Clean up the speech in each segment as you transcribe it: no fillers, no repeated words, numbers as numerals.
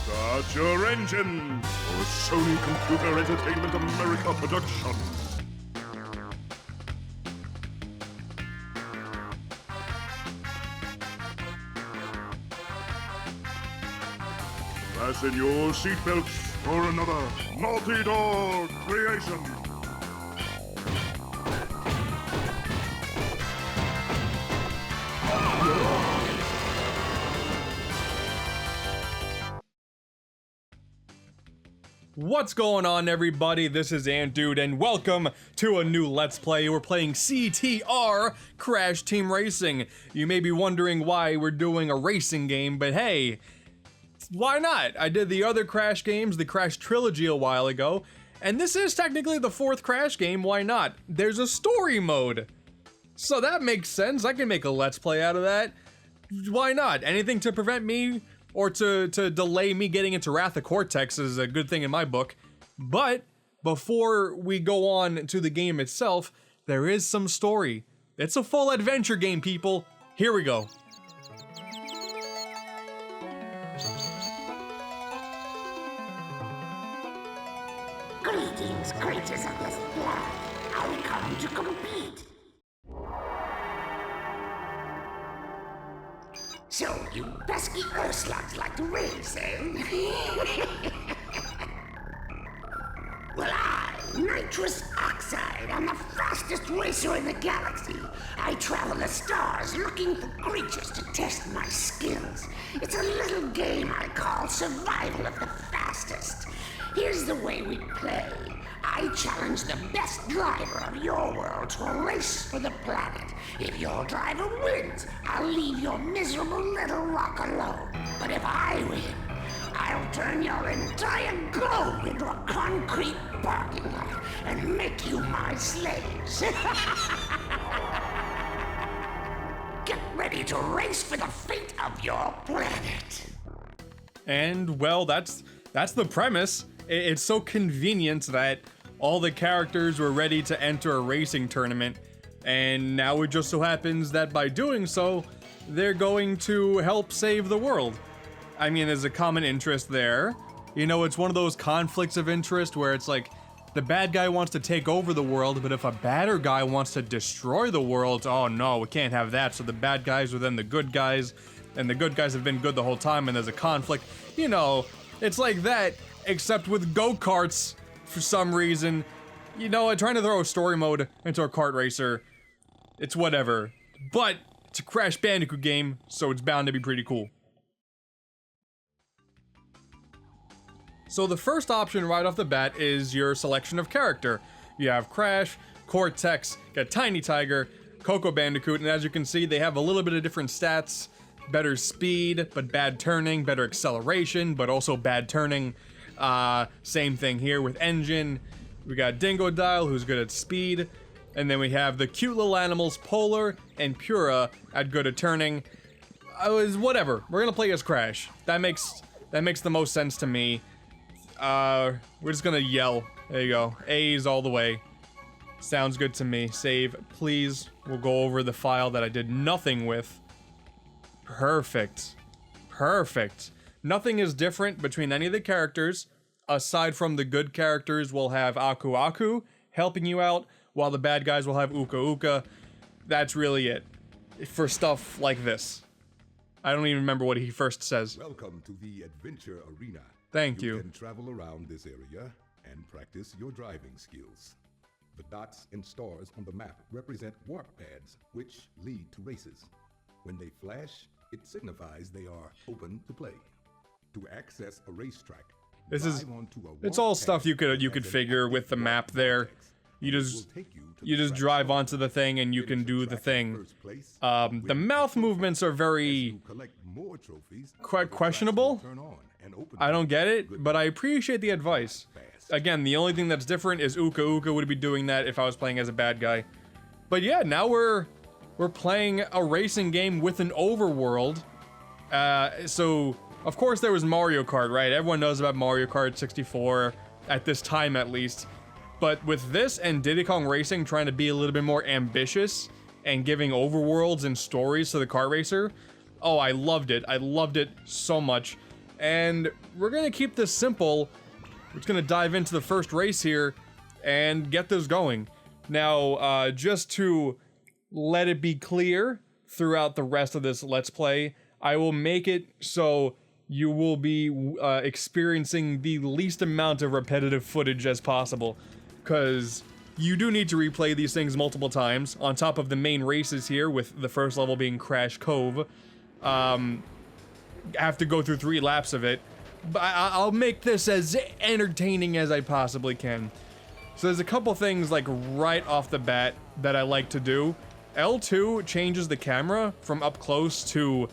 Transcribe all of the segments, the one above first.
Start your engine for Sony Computer Entertainment America production. Fasten your seatbelts for another Naughty Dog creation. What's going on, everybody? This is AntDude, and welcome to a new Let's Play. We're playing CTR, Crash Team Racing. You may be wondering why we're doing a racing game, but hey, why not? I did the other Crash games, the Crash Trilogy, a while ago, and this is technically the fourth Crash game. Why not? There's a story mode, so that makes sense. I can make a Let's Play out of that. Why not? Anything to prevent me or to delay me getting into Wrath of Cortex is a good thing in my book. But before we go on to the game itself, there is some story. It's a full adventure game, people. Here we go. Greetings, creatures of this blood. I come to compete. So, you pesky earth slugs like to race, eh? Well, I, nitrous oxide, am the fastest racer in the galaxy. I travel the stars looking for creatures to test my skills. It's a little game I call Survival of the Fastest. Here's the way we play. I challenge the best driver of your world to a race for the planet. If your driver wins, I'll leave your miserable little rock alone. But if I win, I'll turn your entire globe into a concrete parking lot and make you my slaves. Get ready to race for the fate of your planet. And well, that's the premise. It's so convenient that all the characters were ready to enter a racing tournament, and now it just so happens that by doing so, they're going to help save the world. I mean, there's a common interest there. You know, it's one of those conflicts of interest where it's like, the bad guy wants to take over the world, but if a badder guy wants to destroy the world, oh no, we can't have that. So the bad guys are then the good guys, and the good guys have been good the whole time, and there's a conflict. You know, it's like that, except with go-karts. For some reason, you know, trying to throw a story mode into a kart racer, it's whatever. But it's a Crash Bandicoot game, so it's bound to be pretty cool. So the first option right off the bat is your selection of character. You have Crash, Cortex, got Tiny Tiger, Coco Bandicoot, and as you can see, they have a little bit of different stats. Better speed, but bad turning, better acceleration, but also bad turning. Same thing here with engine. We got Dingodile, who's good at speed, and then we have the cute little animals Polar and Pura at good at turning. Whatever. We're gonna play as Crash. That makes the most sense to me. We're just gonna yell. There you go. A's all the way. Sounds good to me. Save, please. We'll go over the file that I did nothing with. Perfect. Perfect. Nothing is different between any of the characters, aside from the good characters will have Aku Aku helping you out, while the bad guys will have Uka Uka. That's really it for stuff like this. I don't even remember what he first says. Welcome to the Adventure Arena. Thank you. You can travel around this area and practice your driving skills. The dots and stars on the map represent warp pads, which lead to races. When they flash, it signifies they are open to play. To access a racetrack, it's all stuff you could figure with the map there. You just drive onto the thing and you can do the thing. The mouth movements are very quite questionable. I don't get it, but I appreciate the advice. Again, the only thing that's different is Uka Uka would be doing that if I was playing as a bad guy. But yeah, now we're playing a racing game with an overworld. So of course there was Mario Kart, right? Everyone knows about Mario Kart 64 at this time at least. But with this and Diddy Kong Racing trying to be a little bit more ambitious and giving overworlds and stories to the kart racer, oh, I loved it. I loved it so much. and we're gonna keep this simple. We're just gonna dive into the first race here and get this going. Now, just to let it be clear throughout the rest of this Let's Play, I will make it so you will be experiencing the least amount of repetitive footage as possible, because you do need to replay these things multiple times, on top of the main races here, with the first level being Crash Cove. Have to go through 3 laps of it, but I'll make this as entertaining as I possibly can. So there's a couple things, like, right off the bat that I like to do. L2 changes the camera from up close to,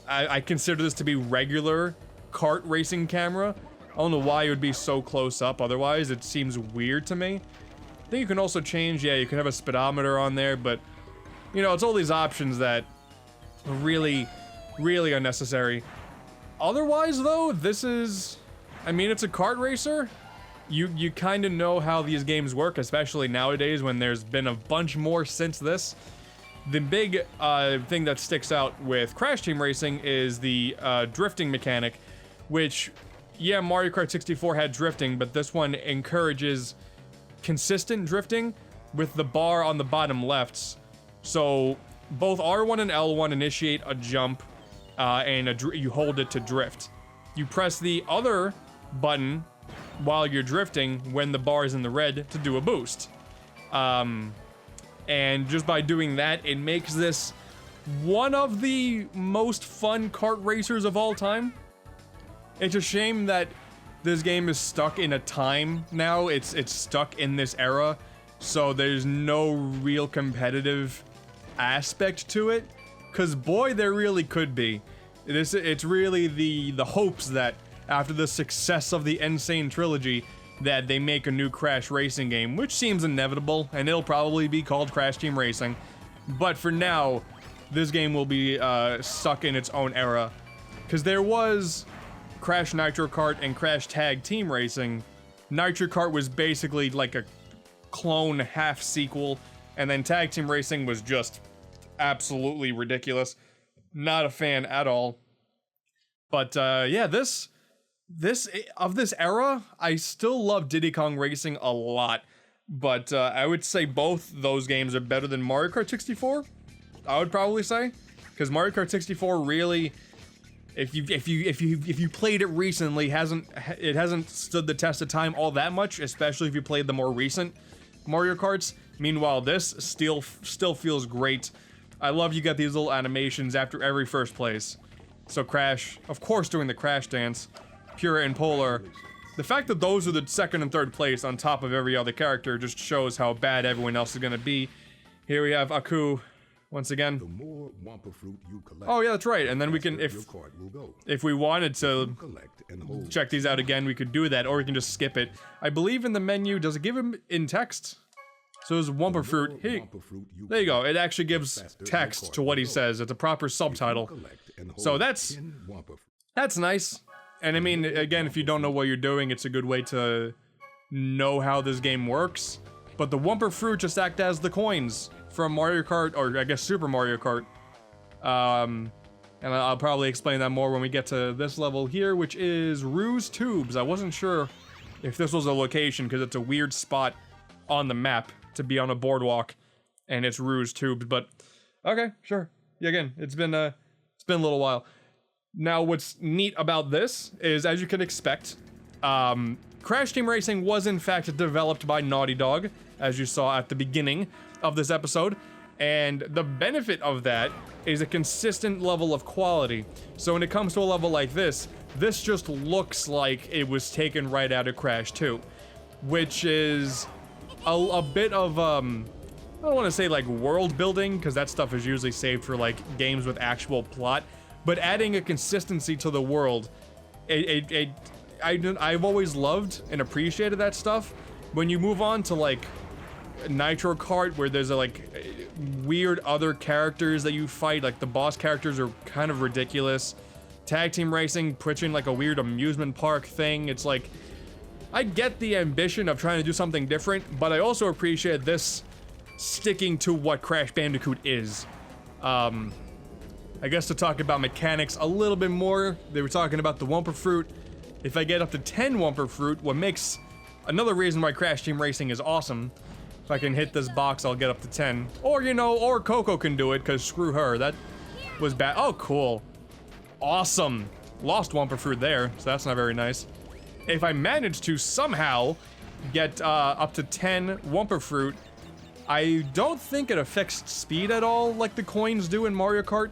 I consider this to be regular kart racing camera. I don't know why it would be so close up, otherwise it seems weird to me. I think you can also change, yeah, you can have a speedometer on there, but, you know, it's all these options that are really unnecessary. Otherwise, though, this is, I mean, it's a kart racer. You kind of know how these games work, especially nowadays when there's been a bunch more since this. The big thing that sticks out with Crash Team Racing is the drifting mechanic, which, yeah, Mario Kart 64 had drifting, but this one encourages consistent drifting with the bar on the bottom lefts. So both R1 and L1 initiate a jump, and you hold it to drift. You press the other button while you're drifting when the bar is in the red to do a boost. And just by doing that, it makes this one of the most fun kart racers of all time. It's a shame that this game is stuck in a time now. It's stuck in this era, so there's no real competitive aspect to it. Cause boy, there really could be. It's really the hopes that after the success of the Insane Trilogy, that they make a new Crash Racing game, which seems inevitable, and it'll probably be called Crash Team Racing. But for now, this game will be stuck in its own era. Because there was Crash Nitro Kart and Crash Tag Team Racing. Nitro Kart was basically like a clone half sequel, and then Tag Team Racing was just absolutely ridiculous. Not a fan at all. But yeah, this era, I still love Diddy Kong Racing a lot, but I would say both those games are better than Mario Kart 64. I would probably say, because Mario Kart 64 really, if you played it recently, it hasn't stood the test of time all that much, especially if you played the more recent Mario Karts. Meanwhile, this still feels great. I love you got these little animations after every first place. So Crash, of course, doing the Crash dance. Pura and Polar. The fact that those are the second and third place on top of every other character just shows how bad everyone else is gonna be. Here we have Aku once again. The more Wumpa fruit you collect, oh yeah, that's right. And then we can, if we wanted to check these out again, we could do that, or we can just skip it. I believe in the menu, does it give him in text? So there's Wumpa fruit. Hey, there you go. It actually gives text to what he says. It's a proper subtitle. So that's nice. And I mean, again, if you don't know what you're doing, it's a good way to know how this game works. But the Wumpa fruit just act as the coins from Mario Kart, or I guess Super Mario Kart. And I'll probably explain that more when we get to this level here, which is Rouge Tubes. I wasn't sure if this was a location, because it's a weird spot on the map to be on a boardwalk, and it's Rouge Tubes, but okay, sure. Yeah, again, it's been a little while. Now, what's neat about this is, as you can expect, Crash Team Racing was in fact developed by Naughty Dog, as you saw at the beginning of this episode, and the benefit of that is a consistent level of quality. So when it comes to a level like this just looks like it was taken right out of Crash 2, which is a bit of, I don't want to say like world building, because that stuff is usually saved for like games with actual plot, but adding a consistency to the world. I've always loved and appreciated that stuff. When you move on to like Nitro Kart, where there's like weird other characters that you fight, like the boss characters are kind of ridiculous. Tag Team Racing pushing like a weird amusement park thing. It's like, I get the ambition of trying to do something different, but I also appreciate this sticking to what Crash Bandicoot is. I guess to talk about mechanics a little bit more, they were talking about the Wumper Fruit. If I get up to 10 Wumper Fruit, what makes another reason why Crash Team Racing is awesome, if I can hit this box, I'll get up to 10. Or, you know, or Coco can do it, because screw her. That was bad. Oh, cool. Awesome. Lost Wumper Fruit there, so that's not very nice. If I manage to somehow get up to 10 Wumper Fruit, I don't think it affects speed at all like the coins do in Mario Kart,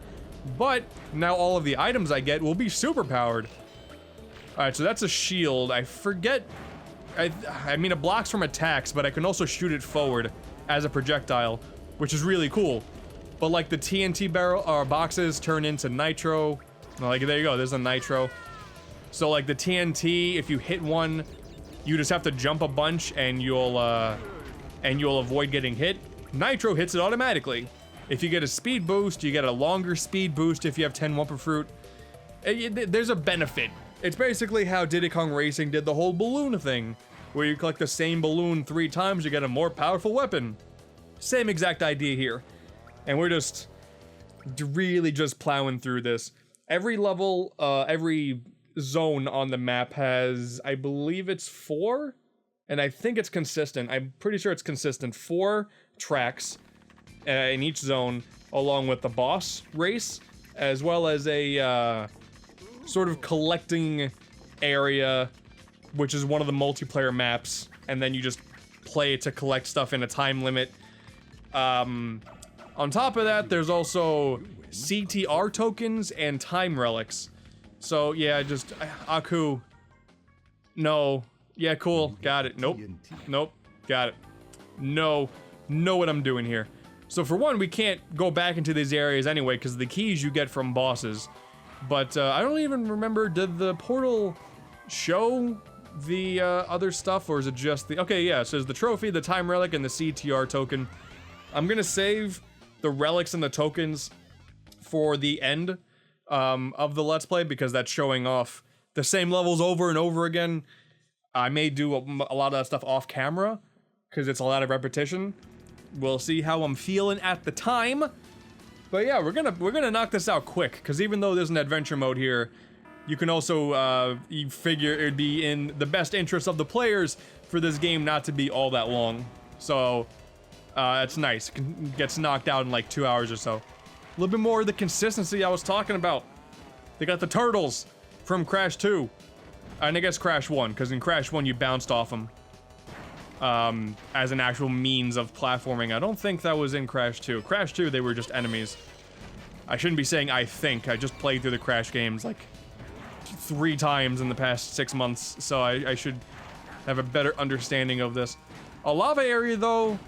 but now all of the items I get will be super powered. Alright, so that's a shield. I forget... I mean, it blocks from attacks, but I can also shoot it forward as a projectile, which is really cool. But like the TNT barrel or boxes turn into nitro. Like, there you go, there's a nitro. So like the TNT, if you hit one, you just have to jump a bunch and you'll avoid getting hit. Nitro hits it automatically. If you get a speed boost, you get a longer speed boost if you have 10 Wumper Fruit. There's a benefit. It's basically how Diddy Kong Racing did the whole balloon thing, where you collect the same balloon 3 times, you get a more powerful weapon. Same exact idea here. And we're just really just plowing through this. Every level, every zone on the map has, I believe it's 4, and I think it's consistent. I'm pretty sure it's consistent. 4 tracks in each zone, along with the boss race, as well as a sort of collecting area, which is one of the multiplayer maps, and then you just play to collect stuff in a time limit. On top of that, there's also CTR tokens and time relics. So yeah, just Aku. No. Yeah, cool. Got it. Nope. Nope. Got it. No. Know what I'm doing here. So for one, we can't go back into these areas anyway, because the keys you get from bosses. But I don't even remember, did the portal show the other stuff, or is it just the... Okay, yeah, so there's the trophy, the time relic, and the CTR token. I'm gonna save the relics and the tokens for the end of the Let's Play, because that's showing off the same levels over and over again. I may do a lot of that stuff off camera, because it's a lot of repetition. We'll see how I'm feeling at the time. But yeah, we're gonna knock this out quick, because even though there's an adventure mode here, you can also, you figure it'd be in the best interest of the players for this game not to be all that long. So, it's nice. It gets knocked out in like 2 hours or so. A little bit more of the consistency I was talking about. They got the turtles from Crash 2. And I guess Crash 1, because in Crash 1 you bounced off them. As an actual means of platforming. I don't think that was in Crash 2. Crash 2, they were just enemies. I shouldn't be saying I think. I just played through the Crash games like 3 times in the past 6 months, so I should have a better understanding of this. A lava area, though,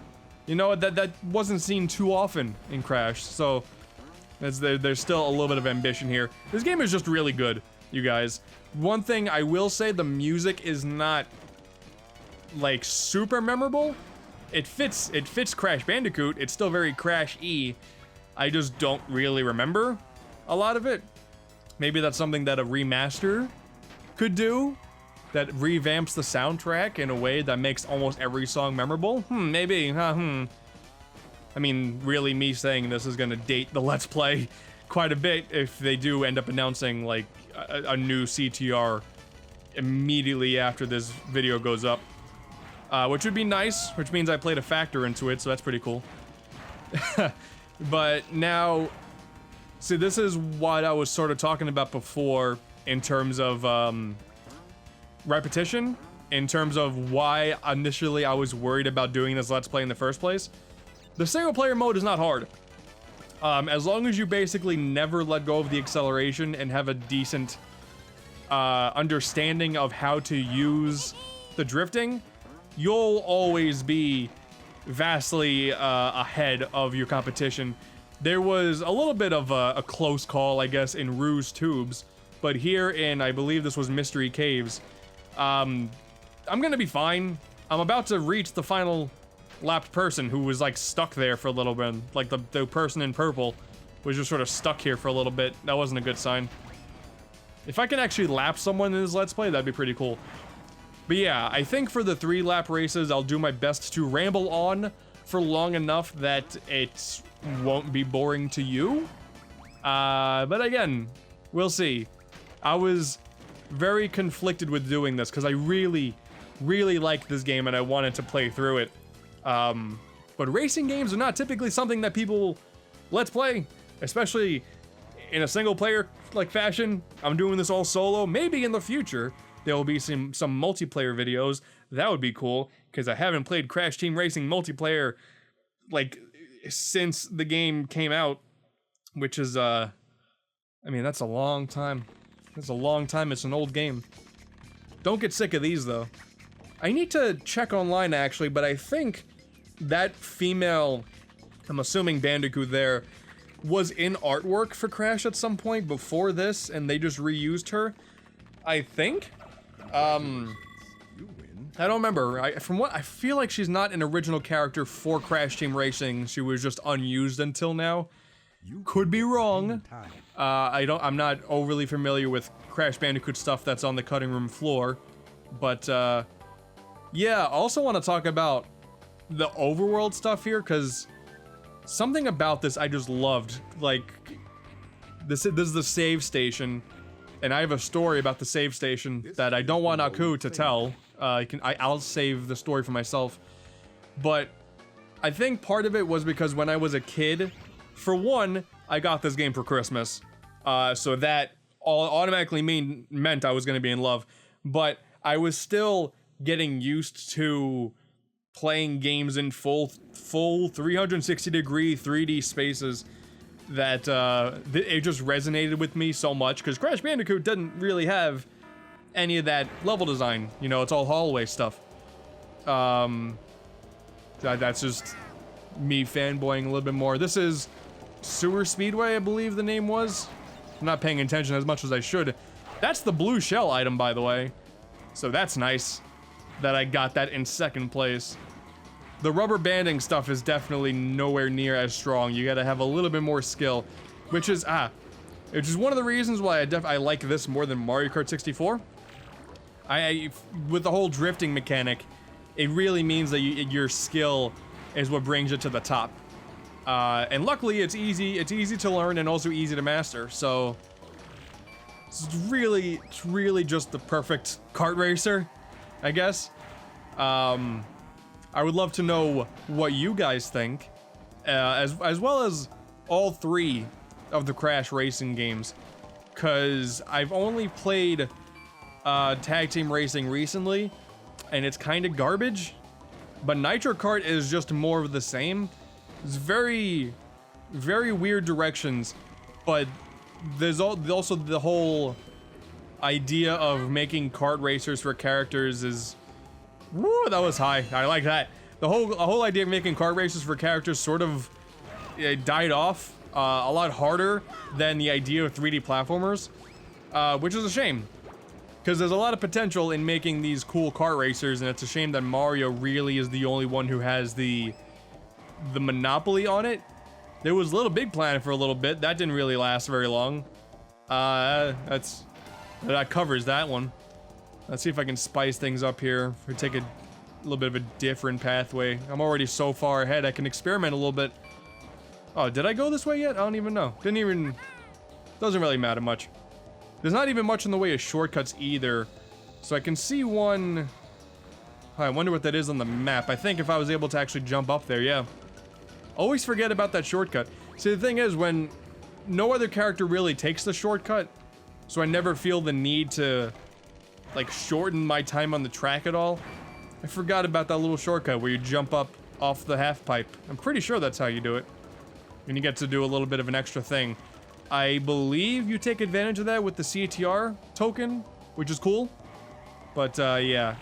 you know, that wasn't seen too often in Crash, so there's still a little bit of ambition here. This game is just really good, you guys. One thing I will say, the music is not like super memorable. It fits Crash Bandicoot. It's still very Crash-y. I just don't really remember a lot of it. Maybe that's something that a remaster could do, that revamps the soundtrack in a way that makes almost every song memorable. Maybe. I mean, really, me saying this is gonna date the Let's Play quite a bit if they do end up announcing like a new CTR immediately after this video goes up. Which would be nice, which means I played a factor into it, so that's pretty cool. But now, see, this is what I was sort of talking about before in terms of repetition, in terms of why initially I was worried about doing this Let's Play in the first place. The single player mode is not hard. As long as you basically never let go of the acceleration and have a decent understanding of how to use the drifting, you'll always be vastly ahead of your competition. There was a little bit of a close call, I guess, in Rouge Tubes, but here in, I believe this was Mystery Caves, I'm gonna be fine. I'm about to reach the final lapped person who was like stuck there for a little bit. Like the person in purple was just sort of stuck here for a little bit. That wasn't a good sign. If I can actually lap someone in this Let's Play, that'd be pretty cool. But yeah, I think for the 3-lap races, I'll do my best to ramble on for long enough that it won't be boring to you. But again, we'll see. I was very conflicted with doing this because I really liked this game and I wanted to play through it. But racing games are not typically something that people let's play, especially in a single player like fashion. I'm doing this all solo. Maybe in the future there will be some multiplayer videos. That would be cool because I haven't played Crash Team Racing multiplayer like since the game came out, which is I mean, that's a long time. That's a long time. It's an old game. Don't get sick of these though. I need to check online actually, but I think that female, I'm assuming Bandicoot there, was in artwork for Crash at some point before this, and they just reused her. I think. I don't remember. From what I feel like, she's not an original character for Crash Team Racing. She was just unused until now. Could be wrong. I'm not overly familiar with Crash Bandicoot stuff that's on the cutting room floor, but yeah. Also want to talk about the Overworld stuff here because something about this I just loved. Like this is the save station, and I have a story about the save station that I don't want Aku to tell. I'll save the story for myself. But I think part of it was because when I was a kid, for one, I got this game for Christmas, so that automatically meant I was going to be in love. But I was still getting used to playing games in full 360 degree 3D spaces that it just resonated with me so much because Crash Bandicoot doesn't really have any of that level design. You know, it's all hallway stuff. That's just me fanboying a little bit more. This is Sewer Speedway, I believe the name was. I'm not paying attention as much as I should. That's the blue shell item, by the way. So that's nice that I got that in second place. The rubber banding stuff is definitely nowhere near as strong. You gotta have a little bit more skill, which is one of the reasons why I like this more than Mario Kart 64. With the whole drifting mechanic, it really means that your skill is what brings you to the top. And luckily, it's easy to learn and also easy to master. So it's really just the perfect kart racer, I guess. I would love to know what you guys think, as well as all three of the Crash racing games, because I've only played Tag Team Racing recently, and it's kind of garbage. But Nitro Kart is just more of the same. It's very weird directions, but there's also the whole idea of making kart racers for characters is, woo, that was high. I like that. The whole idea of making kart racers for characters sort of died off a lot harder than the idea of 3D platformers, which is a shame. Because there's a lot of potential in making these cool kart racers, and it's a shame that Mario really is the only one who has the monopoly on it. There was Little Big Planet for a little bit. That didn't really last very long. That covers that one. Let's see if I can spice things up here. Or take a little bit of a different pathway. I'm already so far ahead. I can experiment a little bit. Oh, did I go this way yet? I don't even know. Doesn't really matter much. There's not even much in the way of shortcuts either. So I can see one. I wonder what that is on the map. I think if I was able to actually jump up there, yeah. Always forget about that shortcut. See, the thing is, when no other character really takes the shortcut, so I never feel the need to, like, shorten my time on the track at all. I forgot about that little shortcut where you jump up off the half pipe. I'm pretty sure that's how you do it. And you get to do a little bit of an extra thing. I believe you take advantage of that with the CTR token, which is cool. But, yeah.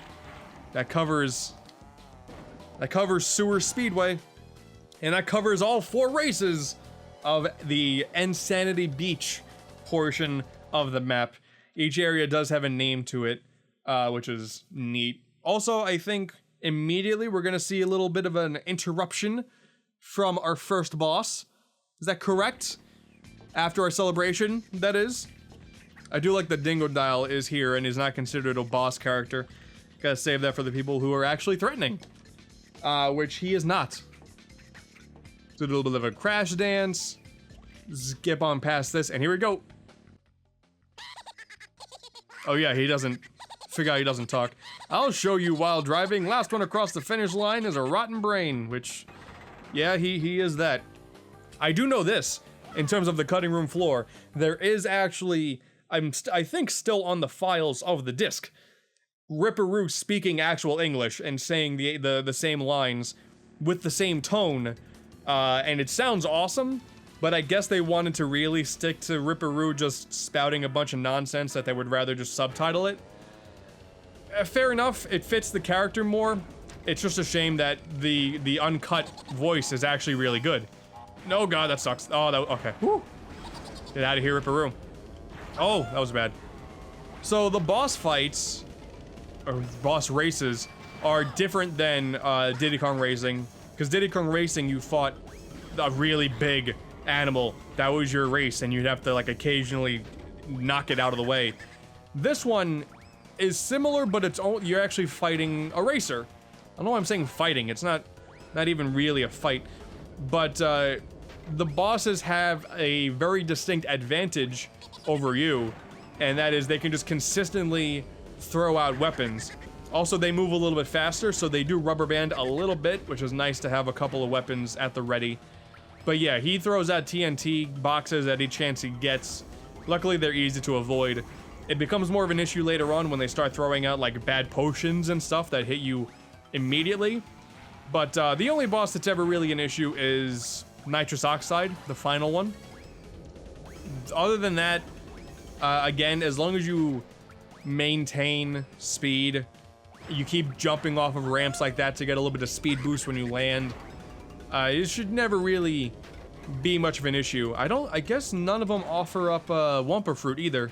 That covers Sewer Speedway. And that covers all 4 races of the Insanity Beach portion of the map. Each area does have a name to it, which is neat. Also, I think immediately we're going to see a little bit of an interruption from our first boss. Is that correct? After our celebration, that is. I do like that Dingo Dial is here and is not considered a boss character. Gotta save that for the people who are actually threatening. Which he is not. So a little bit of a crash dance. skip on past this, and here we go. Oh yeah, he doesn't, forgot he doesn't talk. I'll show you while driving. Last one across the finish line is a rotten brain, which, yeah, he is that. I do know this, in terms of the cutting room floor, there is actually, I think still on the files of the disc, Ripperoo speaking actual English and saying the same lines with the same tone, and it sounds awesome, but I guess they wanted to really stick to Ripperoo just spouting a bunch of nonsense that they would rather just subtitle it. Fair enough, it fits the character more. It's just a shame that the uncut voice is actually really good. No, God, that sucks. Oh, okay. Woo. Get out of here, Ripperoo. Oh, that was bad. So the boss fights, or boss races, are different than Diddy Kong Racing, because Diddy Kong Racing, you fought a really big animal. That was your race, and you'd have to like occasionally knock it out of the way. This one is similar, but you're actually fighting a racer. I don't know why I'm saying fighting. It's not even really a fight, but the bosses have a very distinct advantage over you, and that is they can just consistently throw out weapons. Also, they move a little bit faster, so they do rubber band a little bit, which is nice to have a couple of weapons at the ready. But yeah, he throws out TNT boxes at each chance he gets. Luckily, they're easy to avoid. It becomes more of an issue later on when they start throwing out like bad potions and stuff that hit you immediately. But the only boss that's ever really an issue is nitrous oxide, the final one. Other than that, again, as long as you maintain speed, you keep jumping off of ramps like that to get a little bit of speed boost when you land, it should never really be much of an issue. I guess none of them offer up Wumpa Fruit either.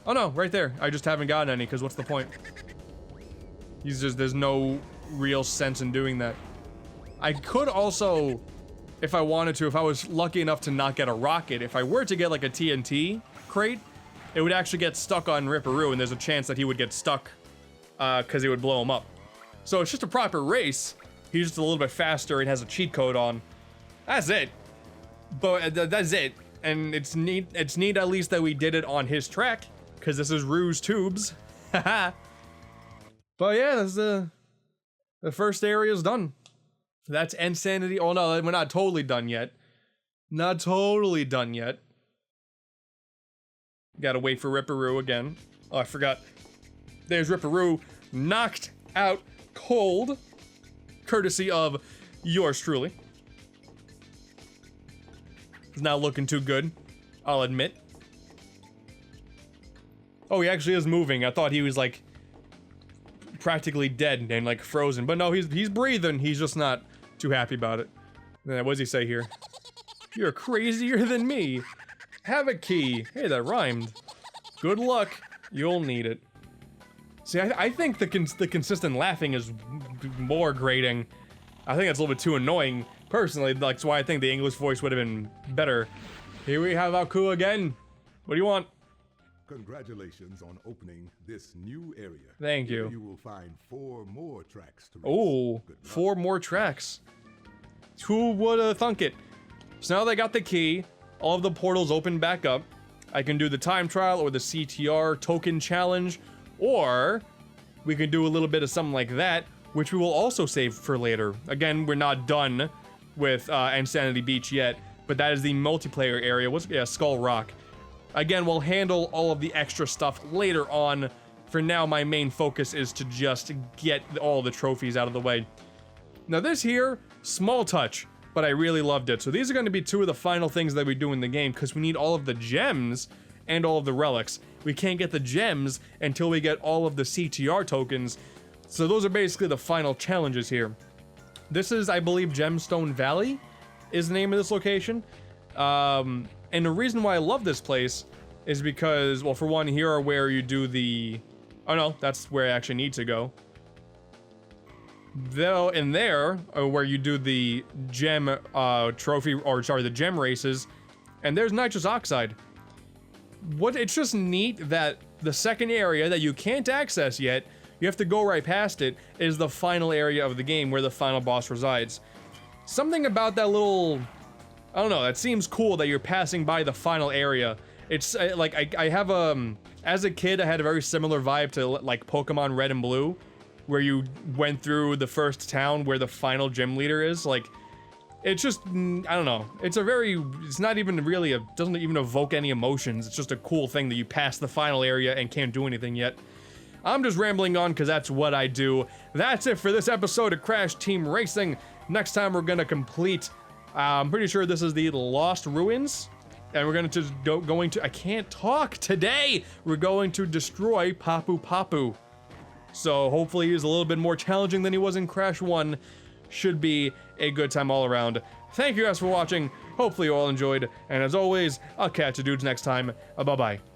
Oh no, right there. I just haven't gotten any, because what's the point? There's no real sense in doing that. I could also, if I wanted to, if I was lucky enough to not get a rocket, if I were to get like a TNT crate, it would actually get stuck on Ripperoo, and there's a chance that he would get stuck because it would blow him up. So it's just a proper race. He's just a little bit faster and has a cheat code on. That's it. But that's it. And it's neat at least that we did it on his track, because this is Rouge Tubes. Haha. But yeah, that's the first area is done. That's Insanity. Oh no, we're not totally done yet. Not totally done yet. Gotta wait for Ripperoo again. Oh, I forgot. There's Ripperoo, knocked out cold, courtesy of yours truly. It's not looking too good, I'll admit. Oh, he actually is moving. I thought he was like practically dead and like frozen, but no, he's breathing. He's just not too happy about it. What does he say here? You're crazier than me. Have a key. Hey, that rhymed. Good luck. You'll need it. See, I think the consistent laughing is more grating. I think that's a little bit too annoying. Personally, that's why I think the English voice would have been better. Here we have Aku again. What do you want? Congratulations on opening this new area. Thank you. Here you will find 4 more tracks to race. Oh, 4 more tracks. Who would have thunk it? So now they got the key. All of the portals open back up. I can do the time trial or the CTR token challenge, or we can do a little bit of something like that, which we will also save for later. Again, we're not done with Insanity Beach yet, but that is the multiplayer area. Skull Rock. Again, we'll handle all of the extra stuff later on. For now, my main focus is to just get all the trophies out of the way. Now this here, small touch, but I really loved it. So these are going to be 2 of the final things that we do in the game, because we need all of the gems and all of the relics. We can't get the gems until we get all of the CTR tokens. So those are basically the final challenges here. This is, I believe, Gemstone Valley is the name of this location. And the reason why I love this place is because, well, for one, here are where you do the... Oh no, that's where I actually need to go. Though, in there are where you do the gem trophy, or sorry, the gem races, and there's nitrous oxide. It's just neat that the second area that you can't access yet, you have to go right past it, is the final area of the game where the final boss resides. Something about that little I don't know, that seems cool that you're passing by the final area. It's like, I have, as a kid, I had a very similar vibe to like Pokemon Red and Blue, where you went through the first town where the final gym leader is. Like, it's just, I don't know. It's not even really doesn't even evoke any emotions. It's just a cool thing that you pass the final area and can't do anything yet. I'm just rambling on because that's what I do. That's it for this episode of Crash Team Racing. Next time we're gonna complete, I'm pretty sure this is the Lost Ruins. And we're going to, I can't talk today. We're going to destroy Papu Papu. So hopefully he's a little bit more challenging than he was in Crash 1. Should be a good time all around. Thank you guys for watching. Hopefully you all enjoyed. And as always, I'll catch you dudes next time. Bye-bye.